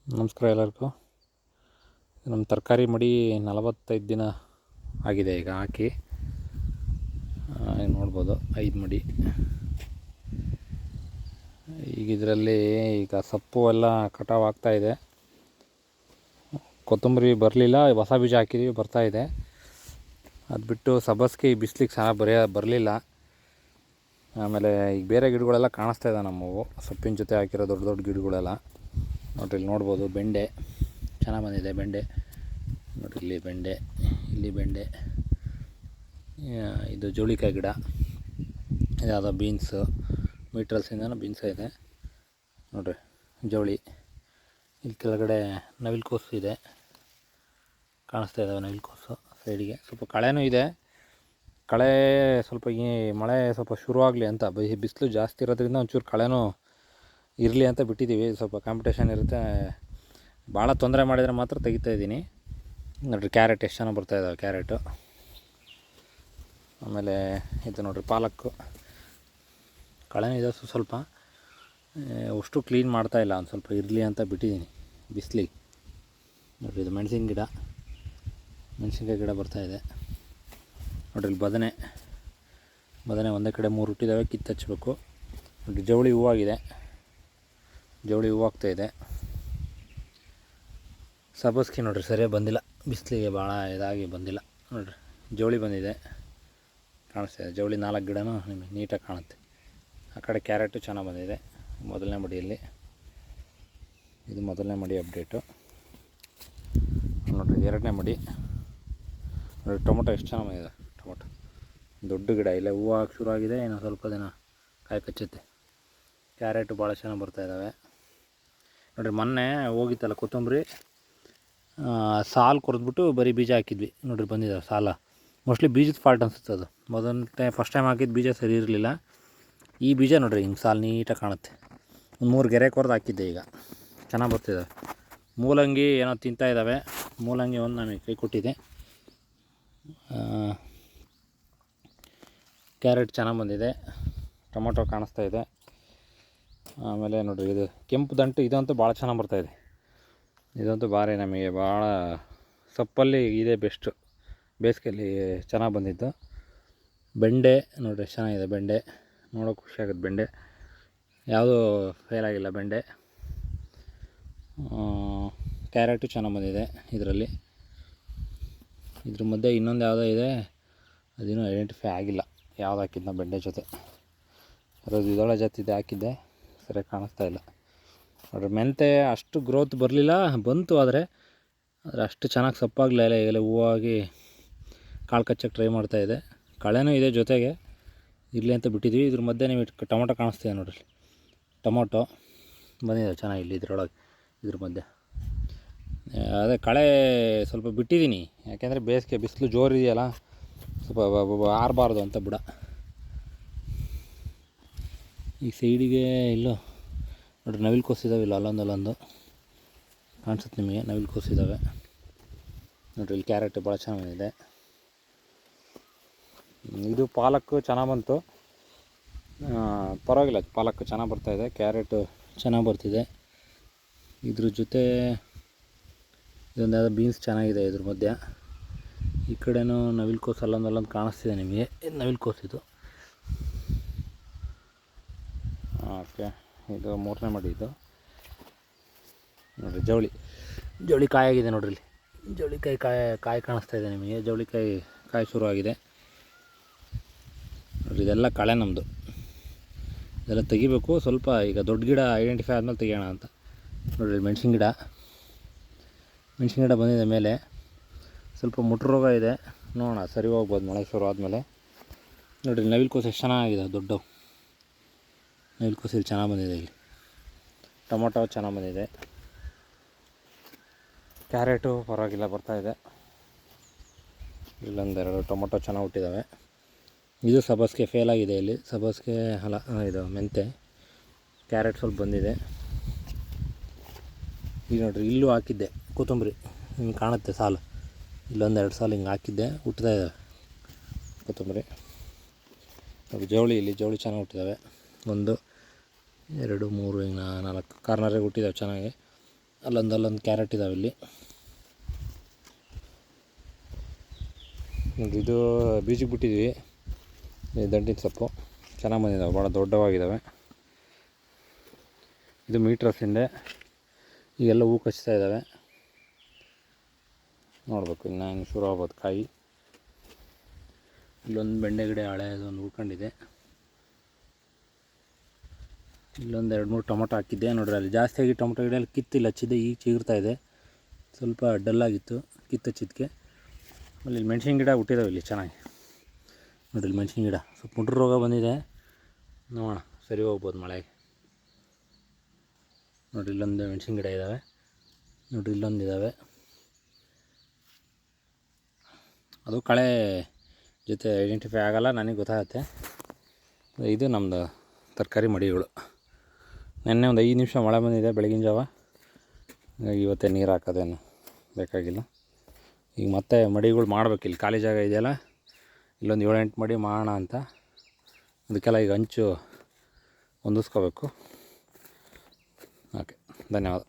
ನಮಸ್ಕಾರ ಎಲ್ಲರಿಗೂ. ನಮ್ಮ ತರಕಾರಿ ಮಡಿ 45 ದಿನ ಆಗಿದೆ ಈಗ ಹಾಕಿ. ನೋಡ್ಬೋದು 5 ಮಡಿ. ಈಗ ಇದರಲ್ಲಿ ಈಗ ಸೊಪ್ಪು ಎಲ್ಲ ಕಟಾವು ಆಗ್ತಾಯಿದೆ. ಕೊತ್ತಂಬರಿ ಬರಲಿಲ್ಲ, ಹೊಸ ಬೀಜ ಹಾಕಿದ್ದೀವಿ, ಬರ್ತಾಯಿದೆ. ಅದು ಬಿಟ್ಟು ಸಬ್ಬಸಿಗೆ ಬಿಸಿಲಿಗೆ ಚೆನ್ನಾಗಿ ಬರಲಿಲ್ಲ. ಆಮೇಲೆ ಈಗ ಬೇರೆ ಗಿಡಗಳೆಲ್ಲ ಕಾಣಿಸ್ತಾ ಇದೆ ನಮ್ಮವು, ಸೊಪ್ಪಿನ ಜೊತೆ ಹಾಕಿರೋ ದೊಡ್ಡ ದೊಡ್ಡ ಗಿಡಗಳೆಲ್ಲ. ನೋಡಿರಿ, ಇಲ್ಲಿ ನೋಡ್ಬೋದು ಬೆಂಡೆ ಚೆನ್ನಾಗಿ ಬಂದಿದೆ. ಬೆಂಡೆ ನೋಡಿರಿ, ಇಲ್ಲಿ ಬೆಂಡೆ, ಇಲ್ಲಿ ಬೆಂಡೆ. ಇದು ಜೋಳಿಕಾಯಿ ಗಿಡ, ಯಾವುದೋ ಬೀನ್ಸು, ಮೀಟ್ರಲ್ಸಿಂದ ಬೀನ್ಸ್ ಇದೆ ನೋಡಿರಿ. ಜೋಳಿ, ಇಲ್ಲಿ ಕೆಳಗಡೆ ನವಿಲುಕೋಸು ಇದೆ, ಕಾಣಿಸ್ತಾ ಇದ್ದಾವೆ ನವಿಲುಕೋಸು. ಸೈಡಿಗೆ ಸ್ವಲ್ಪ ಕಳೆನೂ ಇದೆ. ಕಳೆ ಸ್ವಲ್ಪ ಈ ಮಳೆ ಸ್ವಲ್ಪ ಶುರುವಾಗಲಿ ಅಂತ, ಬಿಸಿಲು ಜಾಸ್ತಿ ಇರೋದ್ರಿಂದ ಒಂಚೂರು ಕಳೆನೂ ಇರಲಿ ಅಂತ ಬಿಟ್ಟಿದ್ದೀವಿ. ಸ್ವಲ್ಪ ಕಾಂಪಿಟೇಷನ್ ಇರುತ್ತೆ, ಭಾಳ ತೊಂದರೆ ಮಾಡಿದರೆ ಮಾತ್ರ ತೆಗಿತಾಯಿದ್ದೀನಿ. ನೋಡಿರಿ, ಕ್ಯಾರೆಟ್ ಎಷ್ಟು ಚೆನ್ನಾಗಿ ಬರ್ತಾಯಿದ್ದಾವೆ ಕ್ಯಾರೆಟು. ಆಮೇಲೆ ಇದು ನೋಡಿರಿ ಪಾಲಕ್ಕು, ಕಳೆನೂ ಇದೆ ಸ್ವಲ್ಪ. ಅಷ್ಟು ಕ್ಲೀನ್ ಮಾಡ್ತಾಯಿಲ್ಲ, ಒಂದು ಸ್ವಲ್ಪ ಇರಲಿ ಅಂತ ಬಿಟ್ಟಿದ್ದೀನಿ ಬಿಸಿಲಿಗೆ. ನೋಡಿರಿ, ಇದು ಮೆಣಸಿನ್ಕಾಯಿ ಗಿಡ ಬರ್ತಾಯಿದೆ. ನೋಡಿರಿ, ಇಲ್ಲಿ ಬದನೆ ಒಂದೇ ಕಡೆ 3 ಹುಟ್ಟಿದ್ದಾವೆ, ಕಿತ್ತಚ್ಚಬೇಕು. ನೋಡಿರಿ, ಜವಳಿ ಹೂವಾಗಿದೆ, ಜವಳಿ ಹೂವು ಆಗ್ತಾಯಿದೆ. ಸಬ್ಬಸಿಗೆ ನೋಡಿರಿ ಸರಿಯಾಗಿ ಬಂದಿಲ್ಲ, ಬಿಸಿಲಿಗೆ ಭಾಳ ಇದಾಗಿ ಬಂದಿಲ್ಲ. ನೋಡಿರಿ, ಜವಳಿ ಬಂದಿದೆ, ಕಾಣಿಸ್ತಾಯಿದೆ. ಜವಳಿ 4 ಗಿಡನೂ ನಿಮಗೆ ನೀಟಾಗಿ ಕಾಣುತ್ತೆ. ಆ ಕಡೆ ಕ್ಯಾರೆಟು ಚೆನ್ನಾಗಿ ಬಂದಿದೆ. ಮೊದಲನೇ ಮಡಿಯಲ್ಲಿ ಇದು ಮೊದಲನೇ ಮಡಿ ಅಪ್ಡೇಟು. ನೋಡಿರಿ, ಎರಡನೇ ಮಡಿ. ನೋಡಿರಿ, ಟೊಮೊಟೊ ಎಷ್ಟು ಚೆನ್ನಾಗಿ ಬಂದಿದೆ. ಟೊಮೊಟೊ ದೊಡ್ಡ ಗಿಡ, ಇಲ್ಲ ಹೂವು ಹಾಕಿ ಶುರು ಆಗಿದೆ, ಇನ್ನೂ ಸ್ವಲ್ಪ ದಿನ ಕಾಯಿ ಕಚ್ಚುತ್ತೆ. ಕ್ಯಾರೆಟು ಭಾಳ ಚೆನ್ನಾಗಿ ಬರ್ತಾಯಿದ್ದಾವೆ. ನೋಡಿರಿ, ಮೊನ್ನೆ ಹೋಗಿತ್ತಲ್ಲ ಕೊತ್ತಂಬರಿ, ಸಾಲು ಕೊರೆದ್ಬಿಟ್ಟು ಬರೀ ಬೀಜ ಹಾಕಿದ್ವಿ. ನೋಡಿರಿ, ಬಂದಿದ್ದಾವೆ ಸಾಲ. ಮೋಸ್ಟ್ಲಿ ಬೀಜದ ಫಾಲ್ಟ್ ಅನಿಸುತ್ತೆ ಅದು. ಫಸ್ಟ್ ಟೈಮ್ ಹಾಕಿದ ಬೀಜ ಸರಿ ಇರಲಿಲ್ಲ. ಈ ಬೀಜ ನೋಡಿರಿ ಹಿಂಗೆ ಸಾಲು ನೀಟಾಗಿ ಕಾಣುತ್ತೆ. ಒಂದು 3 ಗೆರೆ ಕೊರೆದು ಹಾಕಿದ್ದೆ, ಈಗ ಚೆನ್ನಾಗಿ ಬರ್ತಿದ್ದಾವೆ. ಮೂಲಂಗಿ ಏನೋ ತಿಂತಾಯಿದ್ದಾವೆ. ಮೂಲಂಗಿ ಒಂದು ನಮಗೆ ಕೈ ಕೊಟ್ಟಿದೆ. ಕ್ಯಾರೆಟ್ ಚೆನ್ನಾಗಿ ಬಂದಿದೆ. ಟೊಮೊಟೊ ಕಾಣಿಸ್ತಾ ಇದೆ. ಆಮೇಲೆ ನೋಡಿರಿ, ಇದು ಕೆಂಪು ದಂಟು, ಇದಂತೂ ಭಾಳ ಚೆನ್ನಾಗಿ ಬರ್ತಾಯಿದೆ. ಇದಂತೂ ಭಾರಿ ನಮಗೆ ಭಾಳ ಸೊಪ್ಪಲ್ಲಿ ಇದೇ ಬೆಸ್ಟು. ಬೇಸಿಗೆಯಲ್ಲಿ ಚೆನ್ನಾಗಿ ಬಂದಿದ್ದು. ಬೆಂಡೆ ನೋಡಿರಿ, ಚೆನ್ನಾಗಿದೆ ಬೆಂಡೆ, ನೋಡೋಕೆ ಖುಷಿಯಾಗುತ್ತೆ ಬೆಂಡೆ. ಯಾವುದೂ ಫೇಲಾಗಿಲ್ಲ ಬೆಂಡೆ. ಕ್ಯಾರೆಟು ಚೆನ್ನಾಗಿ ಬಂದಿದೆ ಇದರಲ್ಲಿ. ಇದ್ರ ಮಧ್ಯೆ ಇನ್ನೊಂದು ಯಾವುದೋ ಇದೆ, ಅದೇನೂ ಐಡೆಂಟಿಫೈ ಆಗಿಲ್ಲ ಯಾವ್ದು ಹಾಕಿದ್ನ ಬೆಂಡೆ ಜೊತೆ. ಅದು ಇದೊಳ ಜೊತೆ ಹಾಕಿದ್ದೆ, ಸರಿಯಾಗಿ ಕಾಣಿಸ್ತಾ ಇಲ್ಲ. ನೋಡಿರಿ, ಮೆಂತೆ ಅಷ್ಟು ಗ್ರೋತ್ ಬರಲಿಲ್ಲ, ಬಂತು, ಆದರೆ ಅಷ್ಟು ಚೆನ್ನಾಗಿ ಸೊಪ್ಪಾಗಲಿಲ್ಲ. ಈಗಲೇ ಹೂವಾಗಿ ಕಾಳು ಕಚ್ಚಕ್ಕೆ ಟ್ರೈ ಮಾಡ್ತಾಯಿದೆ. ಕಳೆನೂ ಇದೆ ಜೊತೆಗೆ, ಇರಲಿ ಅಂತ ಬಿಟ್ಟಿದ್ವಿ. ಇದ್ರ ಮಧ್ಯೆ ನೀವು ಟೊಮೊಟೊ ಕಾಣಿಸ್ತಿದೆ ನೋಡಿರಿ, ಟೊಮೊಟೊ ಬಂದಿದೆ ಚೆನ್ನಾಗಿ ಇಲ್ಲಿ ಇದ್ರೊಳಗೆ. ಇದ್ರ ಮಧ್ಯೆ ಅದೇ ಕಳೆ ಸ್ವಲ್ಪ ಬಿಟ್ಟಿದ್ದೀನಿ, ಯಾಕೆಂದರೆ ಬೇಸಿಗೆ ಬಿಸಿಲು ಜೋರು ಇದೆಯಲ್ಲ, ಸ್ವಲ್ಪ ಆರಬಾರ್ದು ಅಂತ ಬುಡ. ಈ ಸೈಡಿಗೆ ಇಲ್ಲೋ ನೋಡಿರಿ, ನವಿಲುಕೋಸು ಇದ್ದಾವೆ, ಇಲ್ಲ ಅಲ್ಲೊಂದು ಕಾಣಿಸುತ್ತೆ ನಿಮಗೆ, ನವಿಲುಕೋಸು ಇದ್ದಾವೆ ನೋಡಿರಿ. ಇಲ್ಲಿ ಕ್ಯಾರೆಟ್ ಭಾಳ ಚೆನ್ನಾಗಿ ಬಂದಿದೆ. ಇದು ಪಾಲಕ್ಕು ಚೆನ್ನಾಗಿ ಬಂತು, ಪರವಾಗಿಲ್ಲ, ಪಾಲಕ್ಕು ಚೆನ್ನಾಗಿ ಬರ್ತಾಯಿದೆ. ಕ್ಯಾರೆಟು ಚೆನ್ನಾಗಿ ಬರ್ತಿದೆ. ಇದ್ರ ಜೊತೆ ಇದೊಂದು ಯಾವುದೋ ಬೀನ್ಸ್ ಚೆನ್ನಾಗಿದೆ ಇದ್ರ ಮಧ್ಯೆ. ಈ ಕಡೆನೂ ನವಿಲುಕೋಸು ಅಲ್ಲೊಂದು ಕಾಣಿಸ್ತಿದೆ ನಿಮಗೆ, ನವಿಲುಕೋಸು ಇದು. ಓಕೆ, ಇದು 3ನೇ ಮಡಿ. ಇದು ನೋಡಿರಿ, ಜವಳಿ ಕಾಯಾಗಿದೆ ನೋಡಿರಿ. ಇಲ್ಲಿ ಜವಳಿಕಾಯಿ ಕಾಯಿ ಕಾಣಿಸ್ತಾ ಇದೆ ನಿಮಗೆ. ಜವಳಿಕಾಯಿ ಕಾಯಿ ಶುರುವಾಗಿದೆ ನೋಡಿರಿ. ಇದೆಲ್ಲ ಕಳೆ ನಮ್ಮದು, ಇದೆಲ್ಲ ತೆಗಿಬೇಕು ಸ್ವಲ್ಪ. ಈಗ ದೊಡ್ಡ ಗಿಡ ಐಡೆಂಟಿಫೈ ಆದಮೇಲೆ ತೆಗಿಯೋಣ ಅಂತ. ನೋಡಿರಿ, ಮೆಣಸಿನ ಗಿಡ ಬಂದಿದೆ ಮೇಲೆ. ಸ್ವಲ್ಪ ಮುಟ್ರು ರೋಗ ಇದೆ, ನೋಡೋಣ ಸರಿ ಹೋಗ್ಬೋದು ಮಳೆ ಶುರು ಆದಮೇಲೆ. ನೋಡಿರಿ, ನವಿಲುಕೋಸು ಎಷ್ಟು ಚೆನ್ನಾಗಿದೆ, ದೊಡ್ಡವು ನವಿಲುಕೋಸು ಇಲ್ಲಿ ಚೆನ್ನಾಗಿ ಬಂದಿದೆ. ಇಲ್ಲಿ ಟೊಮೊಟೊ ಚೆನ್ನಾಗಿ ಬಂದಿದೆ. ಕ್ಯಾರೆಟು ಪರವಾಗಿಲ್ಲ ಬರ್ತಾಯಿದೆ. ಇಲ್ಲೊಂದೆರಡು ಟೊಮೊಟೊ ಚೆನ್ನಾಗಿ ಹುಟ್ಟಿದ್ದಾವೆ. ಇದು ಸಬ್ಬಸಿಗೆ ಫೇಲಾಗಿದೆ. ಇಲ್ಲಿ ಸಬ್ಬಸಿಗೆ ಅಲ್ಲ, ಇದು ಮೆಂತೆ. ಕ್ಯಾರೆಟ್ ಸ್ವಲ್ಪ ಬಂದಿದೆ. ಈಗ ನೋಡಿರಿ, ಇಲ್ಲೂ ಹಾಕಿದ್ದೆ ಕೊತ್ತಂಬರಿ, ಹಿಂಗೆ ಕಾಣುತ್ತೆ ಸಾಲು. ಇಲ್ಲೊಂದು 2 ಸಾಲು ಹಿಂಗೆ ಹಾಕಿದ್ದೆ, ಹುಟ್ತಾ ಇದ್ದಾವೆ ಕೊತ್ತಂಬರಿ. ನೋಡಿ, ಇಲ್ಲಿ ಜವಳಿ ಚೆನ್ನಾಗಿ ಹುಟ್ಟಿದ್ದಾವೆ. 1 2 3 4 ಕಾರ್ನರಿಗೆ ಹುಟ್ಟಿದ್ದಾವೆ ಚೆನ್ನಾಗಿ. ಅಲ್ಲೊಂದು ಕ್ಯಾರೆಟ್ ಇದಾವೆ ಇಲ್ಲಿ. ಇದು ಬೀಜಕ್ಕೆ ಬಿಟ್ಟಿದ್ವಿ, ದಂಟಿನ ಸೊಪ್ಪು ಚೆನ್ನಾಗಿ ಬಂದಿದ್ದಾವೆ, ಭಾಳ ದೊಡ್ಡವಾಗಿದ್ದಾವೆ. ಇದು ಮೀಟ್ರಸ್ಸಿಂದೆ ಈಗೆಲ್ಲ ಹೂ ಕಚ್ತಾ ಇದ್ದಾವೆ, ನೋಡಬೇಕು ಇನ್ನು ಹೆಂಗೆ ಶುರು ಆಗ್ಬೋದು ಕಾಯಿ. ಇಲ್ಲೊಂದು ಬೆಂಡೆ ಗಿಡ ಹಳೆಯದೊಂದು ಉಳ್ಕೊಂಡಿದೆ. ಇಲ್ಲೊಂದು 2-3 ಟೊಮೊಟೊ ಹಾಕಿದ್ದೆ ನೋಡ್ರಿ, ಅಲ್ಲಿ ಜಾಸ್ತಿಯಾಗಿ ಟೊಮೊಟೊ ಗಿಡ ಅಲ್ಲಿ ಕಿತ್ತಿಲ್ಲ, ಹಚ್ಚಿದ್ದೆ, ಈಗ ಚಿಗುರ್ತಾ ಇದೆ. ಸ್ವಲ್ಪ ಡಲ್ಲಾಗಿತ್ತು ಕಿತ್ತಚ್ಚಿದ್ದಕ್ಕೆ. ಆಮೇಲೆ ಇಲ್ಲಿ ಮೆಣಸಿನ ಗಿಡ ಹುಟ್ಟಿದಾವೆ ಇಲ್ಲಿ ಚೆನ್ನಾಗಿ ನೋಡ್ರಿ. ಇಲ್ಲಿ ಮೆಣಸಿನ ಗಿಡ ಸ್ವಲ್ಪ ಮುಟ್ರು ರೋಗ ಬಂದಿದೆ, ನೋಡೋಣ ಸರಿ ಹೋಗ್ಬೋದು ಮಳೆಗೆ. ನೋಡಿರಿ ಇಲ್ಲೊಂದು ಮೆಣಸಿನ ಗಿಡ ಇದ್ದಾವೆ, ನೋಡಿರಿ ಇಲ್ಲೊಂದು ಇದ್ದಾವೆ. ಅದು ಕಳೆ ಜೊತೆ ಐಡೆಂಟಿಫೈ ಆಗೋಲ್ಲ, ನನಗೆ ಗೊತ್ತಾಗುತ್ತೆ. ಇದು ನಮ್ಮದು ತರಕಾರಿ ಮಡಿಗಳು. ನೆನ್ನೆ ಒಂದು 5 ನಿಮಿಷ ಮಳೆ ಬಂದಿದೆ ಬೆಳಗಿನ ಜಾವ, ಹಾಗಾಗಿ ಇವತ್ತೇ ನೀರು ಹಾಕೋದೇನು ಬೇಕಾಗಿಲ್ಲ. ಈಗ ಮತ್ತೆ ಮಡಿಗಳು ಮಾಡ್ಬೇಕು. ಇಲ್ಲಿ ಖಾಲಿ ಜಾಗ ಇದೆಯಲ್ಲ, ಇಲ್ಲೊಂದು 7-8 ಮಡಿ ಮಾಡೋಣ ಅಂತ. ಅದಕ್ಕೆಲ್ಲ ಈಗ ಹಂಚು ಹೊಂದಿಸ್ಕೋಬೇಕು. ಓಕೆ, ಧನ್ಯವಾದ.